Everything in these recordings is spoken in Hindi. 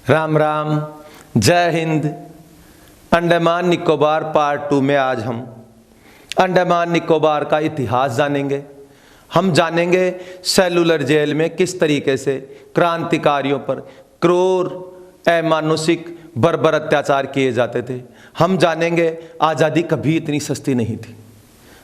राम राम, जय हिंद। अंडमान निकोबार पार्ट 2 में आज हम अंडमान निकोबार का इतिहास जानेंगे। हम जानेंगे सेलुलर जेल में किस तरीके से क्रांतिकारियों पर क्रूर अमानुषिक बर्बर अत्याचार किए जाते थे। हम जानेंगे आज़ादी कभी इतनी सस्ती नहीं थी।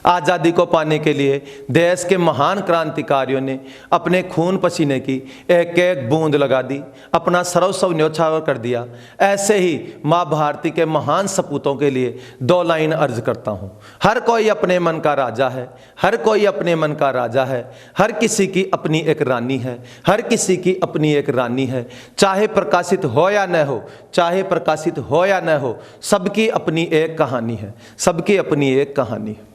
आज़ादी को पाने के लिए देश के महान क्रांतिकारियों ने अपने खून पसीने की एक एक बूंद लगा दी, अपना सर्वस्व न्यौछावर कर दिया। ऐसे ही माँ भारती के महान सपूतों के लिए 2 लाइन अर्ज करता हूँ। हर कोई अपने मन का राजा है, हर कोई अपने मन का राजा है, हर किसी की अपनी एक रानी है, हर किसी की अपनी एक रानी है। चाहे प्रकाशित हो या न हो, चाहे प्रकाशित हो या न हो, सबकी अपनी एक कहानी है, सबकी अपनी एक कहानी है।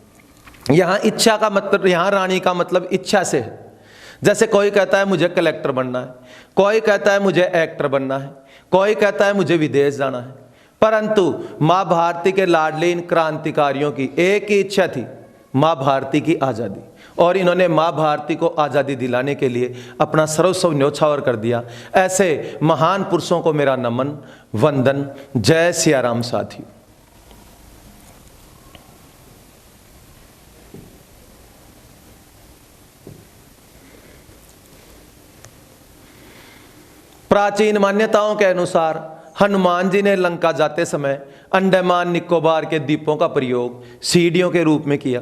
यहाँ इच्छा का मतलब, यहाँ रानी का मतलब इच्छा से है। जैसे कोई कहता है मुझे कलेक्टर बनना है, कोई कहता है मुझे एक्टर बनना है, कोई कहता है मुझे विदेश जाना है, परंतु माँ भारती के लाडले इन क्रांतिकारियों की एक ही इच्छा थी, माँ भारती की आज़ादी। और इन्होंने माँ भारती को आज़ादी दिलाने के लिए अपना सर्वस्व न्यौछावर कर दिया। ऐसे महान पुरुषों को मेरा नमन, वंदन। जय सिया राम साथियों। प्राचीन मान्यताओं के अनुसार हनुमान जी ने लंका जाते समय अंडमान निकोबार के द्वीपों का प्रयोग सीढ़ियों के रूप में किया।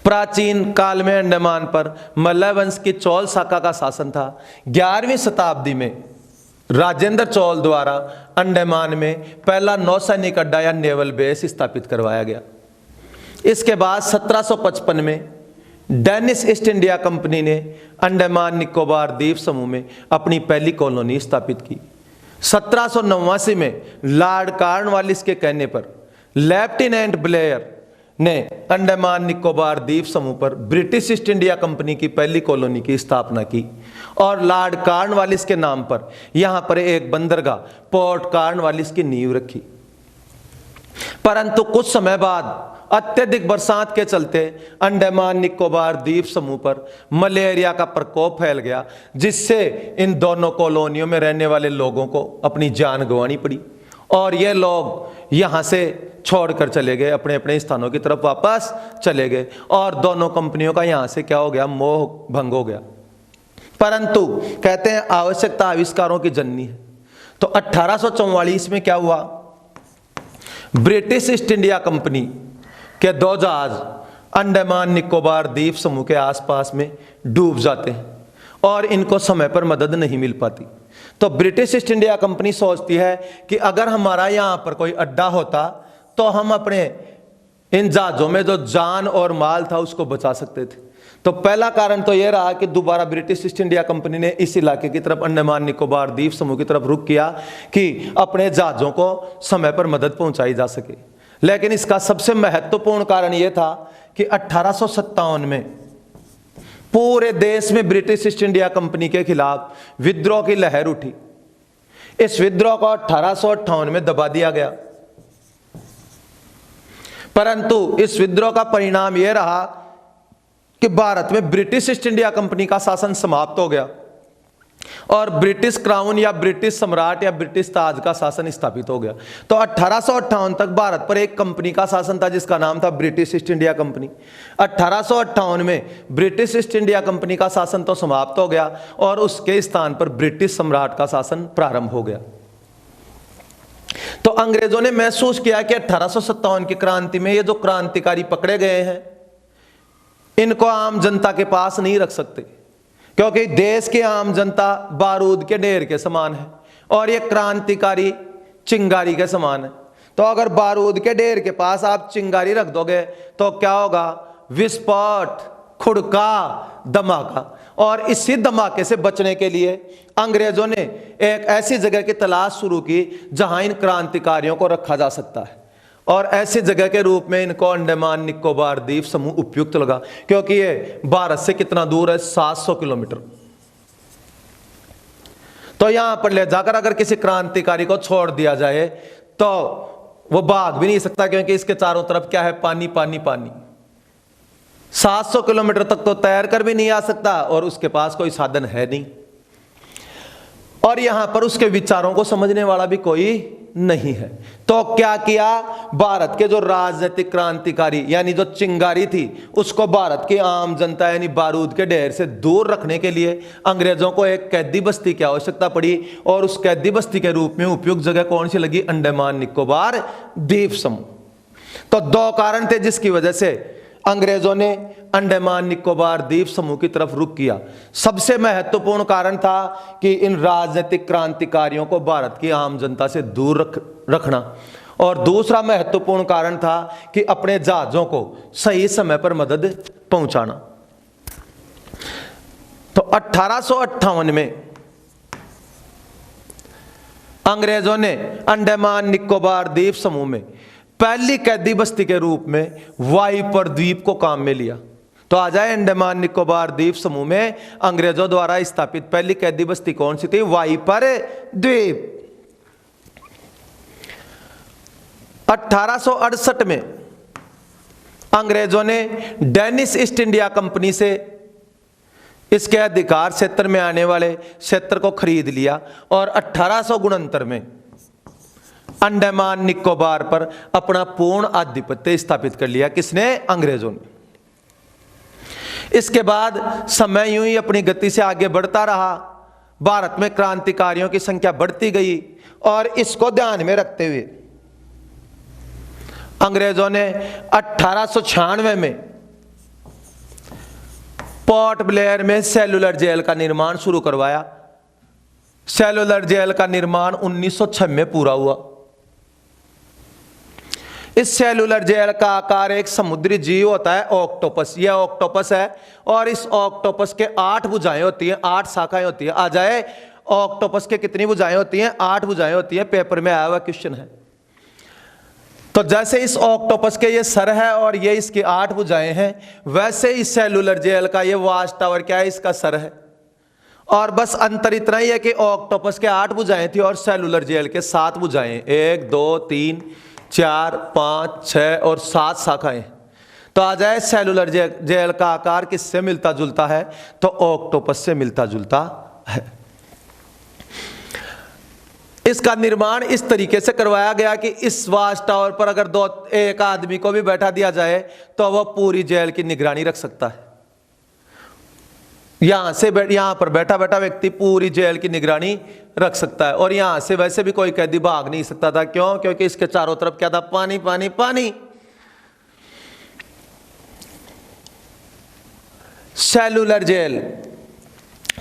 प्राचीन काल में अंडमान पर मलय वंश की चोल शाखा का शासन था। 11वीं शताब्दी में राजेंद्र चोल द्वारा अंडमान में पहला नौसैनिक अड्डा या नेवल बेस स्थापित करवाया गया। इसके बाद 1755 में डेनिश ईस्ट इंडिया कंपनी ने अंडमान निकोबार द्वीप समूह में अपनी पहली कॉलोनी स्थापित की। 1789 में लॉर्ड कॉर्नवालिस के कहने पर लेफ्टिनेंट ब्लेयर ने अंडमान निकोबार द्वीप समूह पर ब्रिटिश ईस्ट इंडिया कंपनी की पहली कॉलोनी की स्थापना की और लॉर्ड कॉर्नवालिस के नाम पर यहां पर एक बंदरगाह पोर्ट कॉर्नवालिस की नींव रखी। परंतु कुछ समय बाद अत्यधिक बरसात के चलते अंडमान निकोबार द्वीप समूह पर मलेरिया का प्रकोप फैल गया, जिससे इन दोनों कॉलोनियों में रहने वाले लोगों को अपनी जान गंवानी पड़ी और ये लोग यहाँ से छोड़कर चले गए, अपने अपने स्थानों की तरफ वापस चले गए और दोनों कंपनियों का यहाँ से क्या हो गया, मोह भंग हो गया। परंतु कहते हैं आवश्यकता आविष्कारों की जननी है। तो 1844 में क्या हुआ, ब्रिटिश ईस्ट इंडिया कंपनी के 2 जहाज अंडमान निकोबार द्वीप समूह के आसपास में डूब जाते हैं और इनको समय पर मदद नहीं मिल पाती। तो ब्रिटिश ईस्ट इंडिया कंपनी सोचती है कि अगर हमारा यहाँ पर कोई अड्डा होता तो हम अपने इन जहाज़ों में जो जान और माल था उसको बचा सकते थे। तो पहला कारण तो यह रहा कि दोबारा ब्रिटिश ईस्ट इंडिया कंपनी ने इस इलाके की तरफ, अंडमान निकोबार द्वीप समूह की तरफ रुख किया कि अपने जहाज़ों को समय पर मदद पहुंचाई जा सके। लेकिन इसका सबसे महत्वपूर्ण कारण यह था कि 1857 में पूरे देश में ब्रिटिश ईस्ट इंडिया कंपनी के खिलाफ विद्रोह की लहर उठी। इस विद्रोह को 1858 में दबा दिया गया, परंतु इस विद्रोह का परिणाम यह रहा कि भारत में ब्रिटिश ईस्ट इंडिया कंपनी का शासन समाप्त हो गया और ब्रिटिश क्राउन या ब्रिटिश सम्राट या ब्रिटिश ताज का शासन स्थापित हो गया। तो 1858 तक भारत पर एक कंपनी का शासन था जिसका नाम था ब्रिटिश ईस्ट इंडिया कंपनी। 1858 में ब्रिटिश ईस्ट इंडिया कंपनी का शासन तो समाप्त हो गया और उसके स्थान पर ब्रिटिश सम्राट का शासन प्रारंभ हो गया। तो अंग्रेजों ने महसूस किया कि 1857 की क्रांति में ये जो क्रांतिकारी पकड़े गए हैं इनको आम जनता के पास नहीं रख सकते, क्योंकि देश की आम जनता बारूद के ढेर के समान है और ये क्रांतिकारी चिंगारी के समान है। तो अगर बारूद के ढेर के पास आप चिंगारी रख दोगे तो क्या होगा, विस्फोट, खुड़का, धमाका। और इसी धमाके से बचने के लिए अंग्रेजों ने एक ऐसी जगह की तलाश शुरू की जहां इन क्रांतिकारियों को रखा जा सकता है और ऐसी जगह के रूप में इनको अंडमान निकोबार द्वीप समूह उपयुक्त लगा, क्योंकि ये भारत से कितना दूर है, 700 किलोमीटर। तो यहां पर ले जाकर अगर किसी क्रांतिकारी को छोड़ दिया जाए तो वो भाग भी नहीं सकता, क्योंकि इसके चारों तरफ क्या है, पानी पानी पानी। 700 किलोमीटर तक तो तैर कर भी नहीं आ सकता और उसके पास कोई साधन है नहीं। और यहां पर उसके विचारों को समझने वाला भी कोई नहीं है। तो क्या किया, भारत के जो राजनीतिक क्रांतिकारी यानी जो चिंगारी थी उसको भारत की आम जनता यानी बारूद के ढेर से दूर रखने के लिए अंग्रेजों को एक कैदी बस्ती की आवश्यकता पड़ी, और उस कैदी बस्ती के रूप में उपयुक्त जगह कौन सी लगी, अंडमान निकोबार द्वीप समूह। तो दो कारण थे जिसकी वजह से अंग्रेजों ने अंडमान निकोबार द्वीप समूह की तरफ रुख किया। सबसे महत्वपूर्ण कारण था कि इन राजनीतिक क्रांतिकारियों को भारत की आम जनता से दूर रखना, और दूसरा महत्वपूर्ण कारण था कि अपने जहाजों को सही समय पर मदद पहुंचाना। तो 1858 में अंग्रेजों ने अंडमान निकोबार द्वीप समूह में पहली कैदी बस्ती के रूप में वाइपर द्वीप को काम में लिया। तो आ जाए, अंडमान निकोबार द्वीप समूह में अंग्रेजों द्वारा स्थापित पहली कैदी बस्ती कौन सी थी, वाइपर द्वीप। 1868 में अंग्रेजों ने डेनिश ईस्ट इंडिया कंपनी से इसके अधिकार क्षेत्र में आने वाले क्षेत्र को खरीद लिया, और 1869 में अंडमान निकोबार पर अपना पूर्ण आधिपत्य स्थापित कर लिया। किसने, अंग्रेजों ने। इसके बाद समय यूं ही अपनी गति से आगे बढ़ता रहा, भारत में क्रांतिकारियों की संख्या बढ़ती गई, और इसको ध्यान में रखते हुए अंग्रेजों ने 1896 में पोर्ट ब्लेयर में सेलुलर जेल का निर्माण शुरू करवाया। सेलुलर जेल का निर्माण 1906 में पूरा हुआ। इस सेलुलर जेल का आकार एक समुद्री जीव होता है, ऑक्टोपस। यह ऑक्टोपस है, और इस ऑक्टोपस के 8 भुजाएं होती हैं, 8 शाखाएं होती हैं। आ जाए, ऑक्टोपस के कितनी भुजाएं होती हैं, 8 भुजाएं होती हैं। पेपर में आया हुआ क्वेश्चन है। तो जैसे इस ऑक्टोपस के ये सर है और ये इसकी 8 भुजाएं हैं, वैसे इस सेलुलर जेल का ये वॉच टावर क्या है, इसका सर है। और बस अंतर इतना ही है कि ऑक्टोपस के 8 भुजाएं थी और सेलुलर जेल के 7 भुजाएं, 1 2 3 4 5 6 और 7 शाखाएं। तो आ जाए, सेलुलर जेल का आकार किससे मिलता जुलता है, तो ऑक्टोपस से मिलता जुलता है। इसका निर्माण इस तरीके से करवाया गया कि इस वॉच टावर पर अगर एक आदमी को भी बैठा दिया जाए तो वह पूरी जेल की निगरानी रख सकता है। यहां पर बैठा बैठा व्यक्ति पूरी जेल की निगरानी रख सकता है, और यहां से वैसे भी कोई कैदी भाग नहीं सकता था। क्यों? क्योंकि इसके चारों तरफ क्या था, पानी पानी पानी। सेलुलर जेल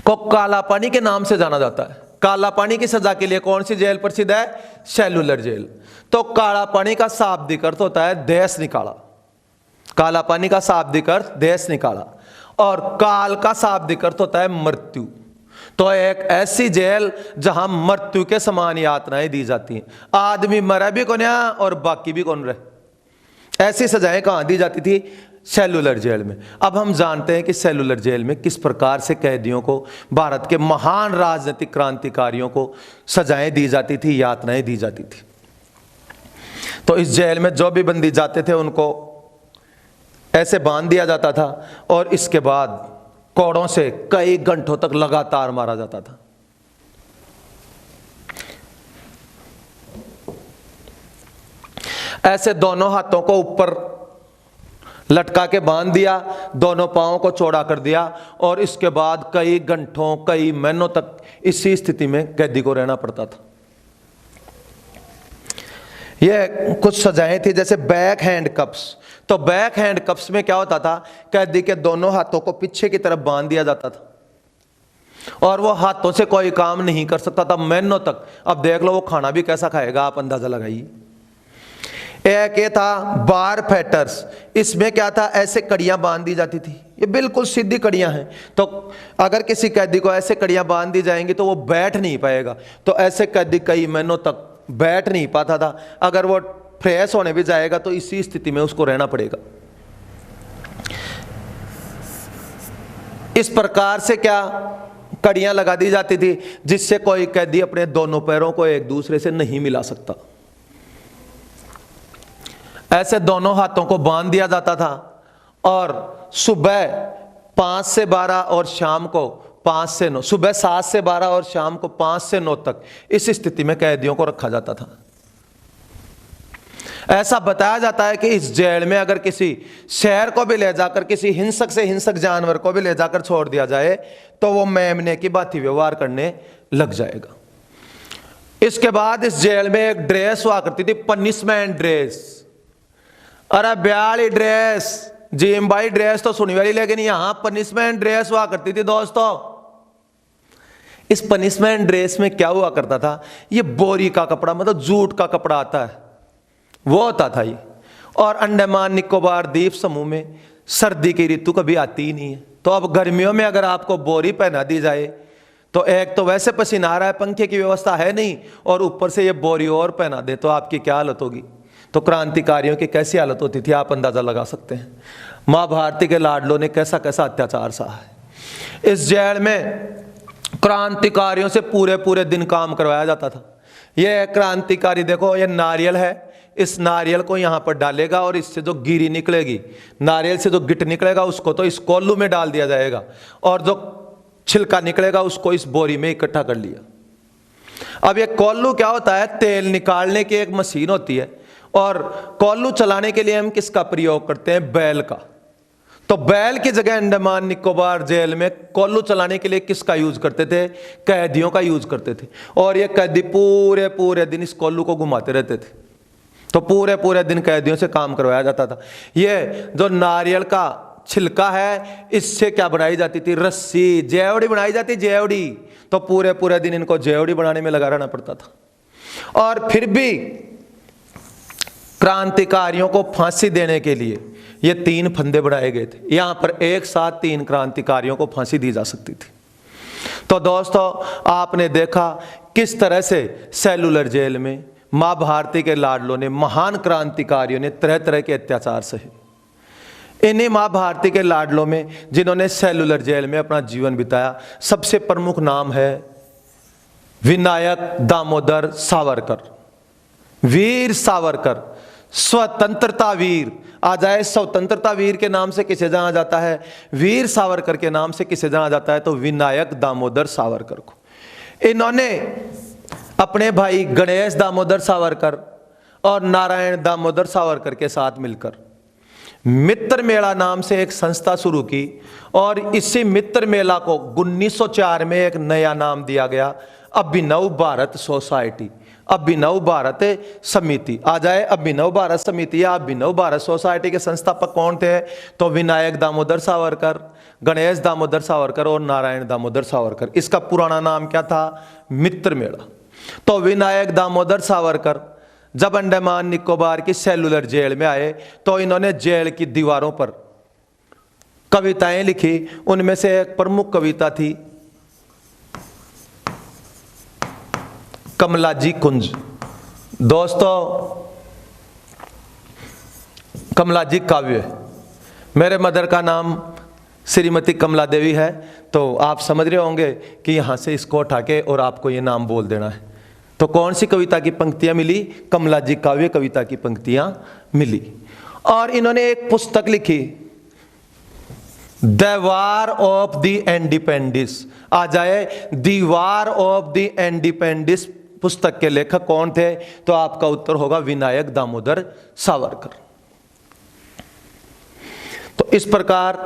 को काला पानी के नाम से जाना जाता है। काला पानी की सजा के लिए कौन सी जेल प्रसिद्ध है, सेलुलर जेल। तो काला पानी का शाब्दिक अर्थ होता है देश निकाला। काला पानी का शाब्दिक अर्थ देश निकाला, और काल का शाब्दिक अर्थ होता है मृत्यु। तो एक ऐसी जेल जहां मृत्यु के समान यातनाएं दी जाती हैं। आदमी मरा भी कौन है और बाकी भी कौन रहे। ऐसी सजाएं कहां दी जाती थी, सेलुलर जेल में। अब हम जानते हैं कि सेलुलर जेल में किस प्रकार से कैदियों को, भारत के महान राजनीतिक क्रांतिकारियों को सजाएं दी जाती थी, यातनाएं दी जाती थी। तो इस जेल में जो भी बंदी जाते थे उनको ऐसे बांध दिया जाता था, और इसके बाद कोड़ों से कई घंटों तक लगातार मारा जाता था। ऐसे दोनों हाथों को ऊपर लटका के बांध दिया, दोनों पांवों को चौड़ा कर दिया, और इसके बाद कई घंटों कई महीनों तक इसी स्थिति में कैदी को रहना पड़ता था। यह कुछ सजाएं थी, जैसे बैक हैंड कप्स। तो बैक हैंड कप्स में क्या होता था, कैदी के दोनों हाथों को पीछे की तरफ बांध दिया जाता था, और वो हाथों से कोई काम नहीं कर सकता था महीनों तक। अब देख लो वो खाना भी कैसा खाएगा, आप अंदाजा लगाइए। एक ये था बार फैटर्स। इसमें क्या था, ऐसे कड़ियां बांध दी जाती थी। ये बिल्कुल सीधी कड़ियां हैं, तो अगर किसी कैदी को ऐसे कड़ियां बांध दी जाएंगी तो वो बैठ नहीं पाएगा। तो ऐसे कैदी कई महीनों तक बैठ नहीं पाता था। अगर वो फ्रेश होने भी जाएगा तो इसी स्थिति में उसको रहना पड़ेगा। इस प्रकार से क्या कड़ियां लगा दी जाती थी, जिससे कोई कैदी अपने दोनों पैरों को एक दूसरे से नहीं मिला सकता। ऐसे दोनों हाथों को बांध दिया जाता था, और सुबह 5 से 12 और शाम को 5 से 9, सुबह 7 से 12 और शाम को 5 से 9 तक इस स्थिति में कैदियों को रखा जाता था। ऐसा बताया जाता है कि इस जेल में अगर किसी शेर को भी ले जाकर, किसी हिंसक से हिंसक जानवर को भी ले जाकर छोड़ दिया जाए तो वो मेमने की भांति व्यवहार करने लग जाएगा। इसके बाद इस जेल में एक ड्रेस हुआ करती थी, पनिशमेंट ड्रेस। अरे ब्याली ड्रेस, जिम भाई ड्रेस तो सुनी वाली, लेकिन यहां पनिशमेंट ड्रेस हुआ करती थी दोस्तों। इस पनिशमेंट ड्रेस में क्या हुआ करता था, ये बोरी का कपड़ा, मतलब जूट का कपड़ा आता है, वो होता था ये। और अंडमान निकोबार द्वीप समूह में सर्दी की ऋतु कभी आती ही नहीं है, तो अब गर्मियों में अगर आपको बोरी पहना दी जाए तो एक तो वैसे पसीना आ रहा है, पंखे की व्यवस्था है नहीं, और ऊपर से ये बोरी और पहना दे तो आपकी क्या हालत होगी। तो क्रांतिकारियों की कैसी हालत होती थी आप अंदाजा लगा सकते हैं। मां भारती के लाडलों ने कैसा कैसा अत्याचार सहा है। इस जेल में क्रांतिकारियों से पूरे पूरे दिन काम करवाया जाता था। ये क्रांतिकारी देखो, ये नारियल है, इस नारियल को यहां पर डालेगा और इससे जो गिरी निकलेगी, नारियल से जो गिट निकलेगा उसको तो इस कोल्लू में डाल दिया जाएगा, और जो छिलका निकलेगा उसको इस बोरी में इकट्ठा कर लिया। अब ये कोल्लू क्या होता है, तेल निकालने की एक मशीन होती है, और कोल्लू चलाने के लिए हम किसका प्रयोग करते हैं, बैल का। तो बैल की जगह अंडमान निकोबार जेल में कोल्लू चलाने के लिए किसका यूज करते थे, कैदियों का यूज करते थे। और ये कैदी पूरे पूरे दिन इस कोल्लू को घुमाते रहते थे, तो पूरे पूरे दिन कैदियों से काम करवाया जाता था। ये जो नारियल का छिलका है, इससे क्या बनाई जाती थी, रस्सी, जेवड़ी बनाई जाती, जेवड़ी। तो पूरे पूरे दिन इनको जेवड़ी बनाने में लगा रहना पड़ता था। और फिर भी क्रांतिकारियों को फांसी देने के लिए ये 3 फंदे बनाए गए थे। यहां पर एक साथ 3 क्रांतिकारियों को फांसी दी जा सकती थी। तो दोस्तों, आपने देखा किस तरह से सेलुलर जेल में मां भारती के लाडलों ने, महान क्रांतिकारियों ने तरह तरह के अत्याचार सहे। इन्हीं मां भारती के लाडलों में जिन्होंने सेलुलर जेल में अपना जीवन बिताया, सबसे प्रमुख नाम है विनायक दामोदर सावरकर। वीर सावरकर, स्वतंत्रता वीर। आ जाए स्वतंत्रता वीर के नाम से किसे जाना जाता है, वीर सावरकर के नाम से किसे जाना जाता है, तो विनायक दामोदर सावरकर को। इन्होंने अपने भाई गणेश दामोदर सावरकर और नारायण दामोदर सावरकर के साथ मिलकर मित्र मेला नाम से एक संस्था शुरू की, और इसी मित्र मेला को 1904 में एक नया नाम दिया गया, अभिनव भारत सोसाइटी, अभिनव भारत समिति। आ जाए अभिनव भारत समिति या अभिनव भारत सोसाइटी के संस्थापक कौन थे, तो विनायक दामोदर सावरकर, गणेश दामोदर सावरकर और नारायण दामोदर सावरकर। इसका पुराना नाम क्या था, मित्र मेला। तो विनायक दामोदर सावरकर जब अंडमान निकोबार की सेलुलर जेल में आए तो इन्होंने जेल की दीवारों पर कविताएं लिखी। उनमें से एक प्रमुख कविता थी कमलाजी कुंज। दोस्तों, कमलाजी काव्य, मेरे मदर का नाम श्रीमती कमला देवी है, तो आप समझ रहे होंगे कि यहाँ से इसको उठा के और आपको ये नाम बोल देना है। तो कौन सी कविता की पंक्तियां मिली, कमलाजी काव्य कविता की पंक्तियां मिली। और इन्होंने एक पुस्तक लिखी, the war of the independence. आ जाए the war of the independence पुस्तक के लेखक कौन थे, तो आपका उत्तर होगा विनायक दामोदर सावरकर। तो इस प्रकार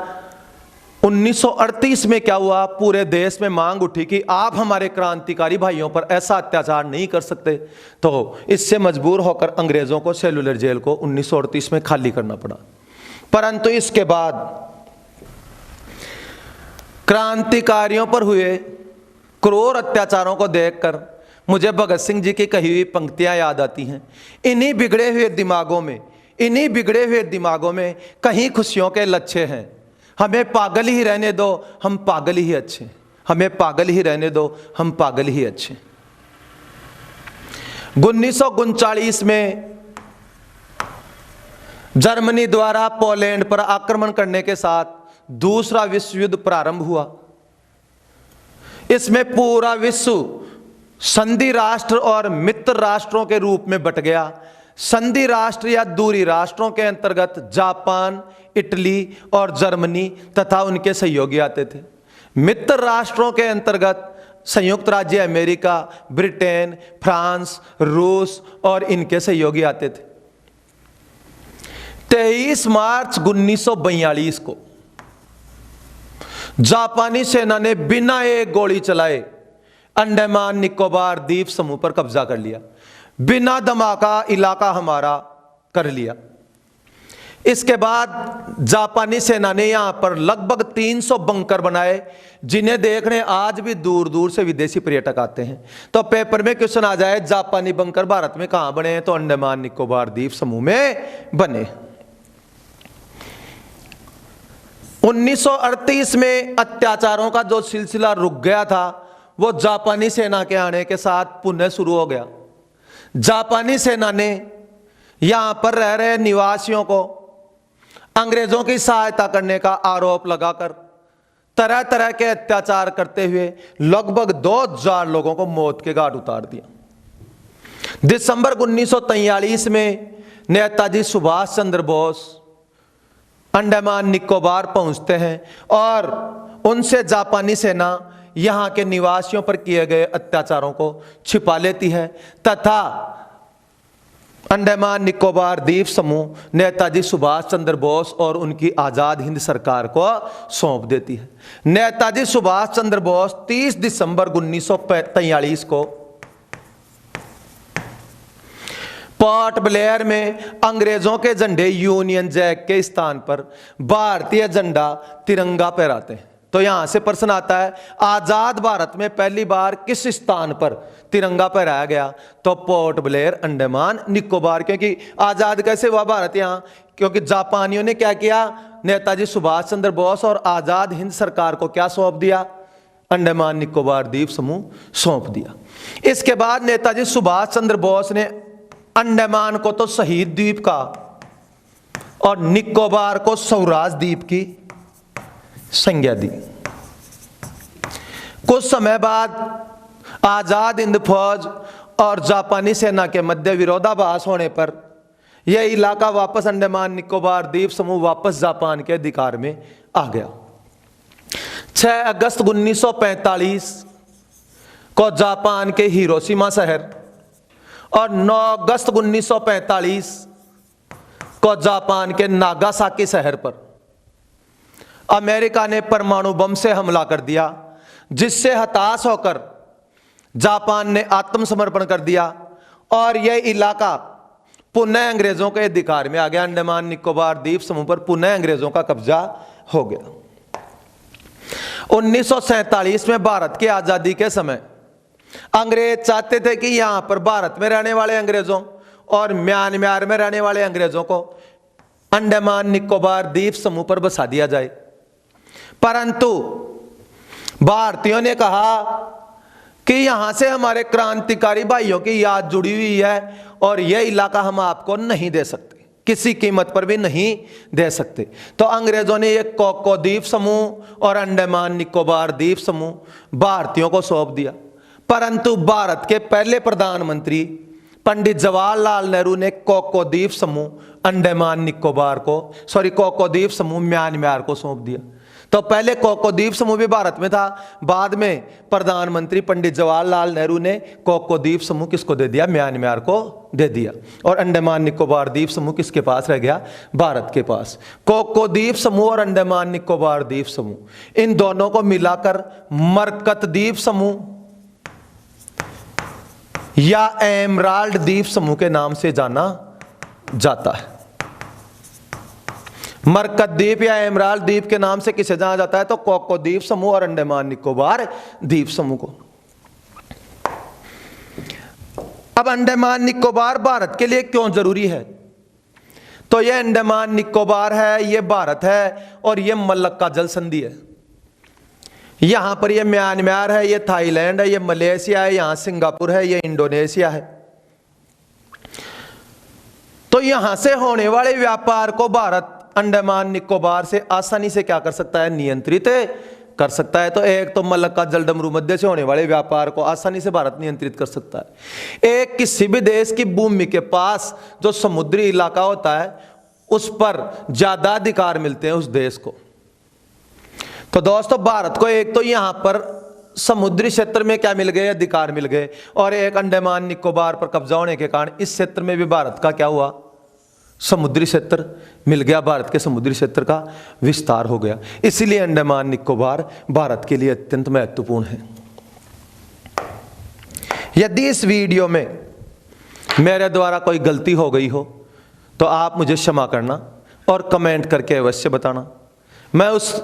1938 में क्या हुआ, पूरे देश में मांग उठी कि आप हमारे क्रांतिकारी भाइयों पर ऐसा अत्याचार नहीं कर सकते। तो इससे मजबूर होकर अंग्रेजों को सेलुलर जेल को 1938 में खाली करना पड़ा। परंतु इसके बाद क्रांतिकारियों पर हुए क्रूर अत्याचारों को देखकर मुझे भगत सिंह जी की कही हुई पंक्तियां याद आती हैं। इन्हीं बिगड़े हुए दिमागों में कहीं खुशियों के लच्छे हैं। हमें पागल ही रहने दो, हम पागल ही अच्छे। हमें पागल ही रहने दो, हम पागल ही अच्छे। 1939 में जर्मनी द्वारा पोलैंड पर आक्रमण करने के साथ दूसरा विश्व युद्ध प्रारंभ हुआ। इसमें पूरा विश्व संधि राष्ट्र और मित्र राष्ट्रों के रूप में बट गया। संधि राष्ट्र या दूरी राष्ट्रों के अंतर्गत जापान, इटली और जर्मनी तथा उनके सहयोगी आते थे। मित्र राष्ट्रों के अंतर्गत संयुक्त राज्य अमेरिका, ब्रिटेन, फ्रांस, रूस और इनके सहयोगी आते थे। 23 मार्च 1942 को जापानी सेना ने बिना एक गोली चलाए अंडमान निकोबार द्वीप समूह पर कब्जा कर लिया। बिना धमाका इलाका हमारा कर लिया। इसके बाद जापानी सेना ने यहां पर लगभग 300 बंकर बनाए, जिन्हें देखने आज भी दूर दूर से विदेशी पर्यटक आते हैं। तो पेपर में क्वेश्चन आ जाए जापानी बंकर भारत में कहां बने हैं, तो अंडमान निकोबार द्वीप समूह में बने। 1938 में अत्याचारों का जो सिलसिला रुक गया था वो जापानी सेना के आने के साथ पुनः शुरू हो गया। जापानी सेना ने यहां पर रह रहे निवासियों को अंग्रेजों की सहायता करने का आरोप लगाकर तरह तरह के अत्याचार करते हुए लगभग 2000 लोगों को मौत के घाट उतार दिया। दिसंबर 1943 में नेताजी सुभाष चंद्र बोस अंडमान निकोबार पहुंचते हैं और उनसे जापानी सेना यहां के निवासियों पर किए गए अत्याचारों को छिपा लेती है तथा अंडमान निकोबार द्वीप समूह नेताजी सुभाष चंद्र बोस और उनकी आजाद हिंद सरकार को सौंप देती है। नेताजी सुभाष चंद्र बोस 30 दिसंबर 1943 को पोर्ट ब्लेयर में अंग्रेजों के झंडे यूनियन जैक के स्थान पर भारतीय झंडा तिरंगा फहराते हैं। तो यहां से प्रश्न आता है, आजाद भारत में पहली बार किस स्थान पर तिरंगा फहराया गया, तो पोर्ट ब्लेयर अंडमान निकोबार। क्योंकि आजाद कैसे हुआ भारत यहां, क्योंकि जापानियों ने क्या किया, नेताजी सुभाष चंद्र बोस और आजाद हिंद सरकार को क्या सौंप दिया, अंडमान निकोबार द्वीप समूह सौंप दिया। इसके बाद नेताजी सुभाष चंद्र बोस ने अंडमान को तो शहीद द्वीप का और निकोबार को स्वराज द्वीप की संज्ञा दी। कुछ समय बाद आजाद हिंद फौज और जापानी सेना के मध्य विरोधाभास होने पर यह इलाका वापस अंडमान निकोबार द्वीप समूह वापस जापान के अधिकार में आ गया। 6 अगस्त 1945 को जापान के हिरोशिमा शहर और 9 अगस्त 1945 को जापान के नागासाकी शहर पर अमेरिका ने परमाणु बम से हमला कर दिया, जिससे हताश होकर जापान ने आत्मसमर्पण कर दिया और यह इलाका पुनः अंग्रेजों के अधिकार में आ गया। अंडमान निकोबार द्वीप समूह पर पुनः अंग्रेजों का कब्जा हो गया। 1947 में भारत की आजादी के समय अंग्रेज चाहते थे कि यहां पर भारत में रहने वाले अंग्रेजों और म्यांमार में रहने वाले अंग्रेजों को अंडमान निकोबार द्वीप समूह पर बसा दिया जाए, परंतु भारतीयों ने कहा कि यहां से हमारे क्रांतिकारी भाइयों की याद जुड़ी हुई है और यह इलाका हम आपको नहीं दे सकते, किसी कीमत पर भी नहीं दे सकते। तो अंग्रेजों ने एक कोको द्वीप समूह और अंडमान निकोबार द्वीप समूह भारतीयों को सौंप दिया, परंतु भारत के पहले प्रधानमंत्री पंडित जवाहरलाल नेहरू ने कोको द्वीप समूह अंडमान निकोबार को कोको द्वीप समूह म्यांमार को सौंप दिया। तो पहले कोको द्वीप समूह भी भारत में था, बाद में प्रधानमंत्री पंडित जवाहरलाल नेहरू ने कोको द्वीप समूह किसको दे दिया, म्यांमार को दे दिया और अंडमान निकोबार द्वीप समूह किसके पास रह गया, भारत के पास। कोको द्वीप समूह और अंडमान निकोबार द्वीप समूह इन दोनों को मिलाकर मरकत द्वीप समूह या एमराल्ड द्वीप समूह के नाम से जाना जाता है। मरकत द्वीप या एमराल्ड द्वीप के नाम से किसे जाना जाता है, तो कोको द्वीप समूह और अंडमान निकोबार द्वीप समूह को। अब अंडमान निकोबार भारत के लिए क्यों जरूरी है, तो यह अंडमान निकोबार है, यह भारत है और यह मलक्का जल संधि है। यहां पर यह म्यांमार है, यह थाईलैंड है, यह मलेशिया है, यहां सिंगापुर है, यह इंडोनेशिया है। तो यहां से होने वाले व्यापार को भारत अंडमान निकोबार से आसानी से क्या कर सकता है, नियंत्रित कर सकता है। तो एक तो मलक्का जलडमरू मध्य से होने वाले व्यापार को आसानी से भारत नियंत्रित कर सकता है। एक किसी भी देश की भूमि के पास जो समुद्री इलाका होता है उस पर ज्यादा अधिकार मिलते हैं उस देश को। तो दोस्तों भारत को एक तो यहां पर समुद्री क्षेत्र में क्या मिल गए, अधिकार मिल गए, और एक अंडमान निकोबार पर कब्जा होने के कारण इस क्षेत्र में भी भारत का क्या हुआ, समुद्री क्षेत्र मिल गया, भारत के समुद्री क्षेत्र का विस्तार हो गया। इसलिए अंडमान निकोबार भारत के लिए अत्यंत महत्वपूर्ण है। यदि इस वीडियो में मेरे द्वारा कोई गलती हो गई हो तो आप मुझे क्षमा करना और कमेंट करके अवश्य बताना। मैं उस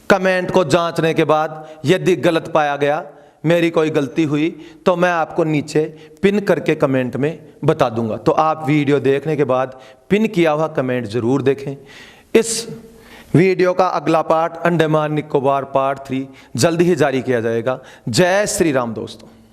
कमेंट को जांचने के बाद यदि गलत पाया गया, मेरी कोई गलती हुई, तो मैं आपको नीचे पिन करके कमेंट में बता दूंगा। तो आप वीडियो देखने के बाद पिन किया हुआ कमेंट जरूर देखें। इस वीडियो का अगला पार्ट अंडमान निकोबार पार्ट 3 जल्द ही जारी किया जाएगा। जय श्री राम दोस्तों।